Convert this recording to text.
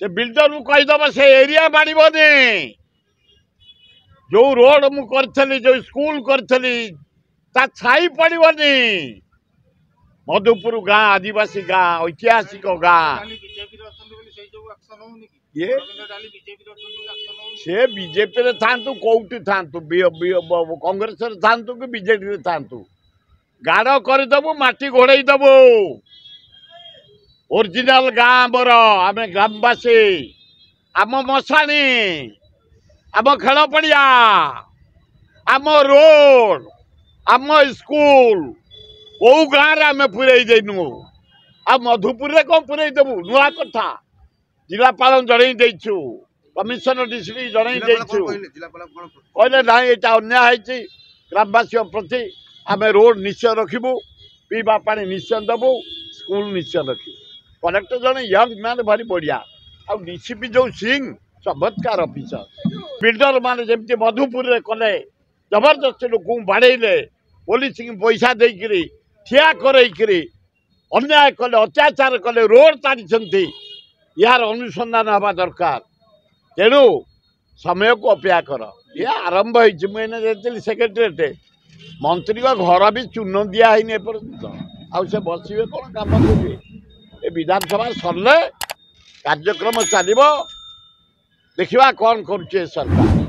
से बिल्डर को कहीदब से एरिया बाड़बनी जो रोड मुझे जो स्कूल करी छाई पड़बनी मधुपुर गाँ आदिवासी गाँ ऐतिहासिक गाँ ये से बीजेपी रे थांतु कोउटी थांतु कांग्रेस रे थांतु कि बीजेपी रे थांतु गाड़ करदेबु माटी घोड़े देबु ओरिजिनल गाँ मोर आम ग्रामवासी आम मशाणी आम खेल पड़िया आम रोड आम स्कूल कौ गाँव आम पुरई देनु आ मधुपुर रे कौन पुरई देबु नुआ कथा जिलापाल जनईदेचु कमिशनर डिस्ट्रिक्ट जनईदेचु कहले ना यहाँ अन्याय ग्रामवासी प्रति आम रोड निश्चय रखबू पीवा पानी निश्चय देबू स्कूल निश्चय रखू कलेक्टर जन यंग मैन भारी बढ़िया आ डीसीपी जो सिंह चमत्कार अफिसर बिल्डर मान जमी मधुपुर कले जबरदस्ती लोक बाड़े पुलिस पैसा देकरी ठिया करैकरी अन्याय कले अत्याचार कले रोड तारी यार अनुसंधान हवा दरकार तेणु समय को अपेक्षा कर ये आरंभ होती सेक्रेटेरिएट मंत्री का घर भी चून दिखाई एपर्यंत आउ से बसवे कौन कम करेंगे ये विधानसभा सरले कार्यक्रम चलो देखा कौन कर सरकार।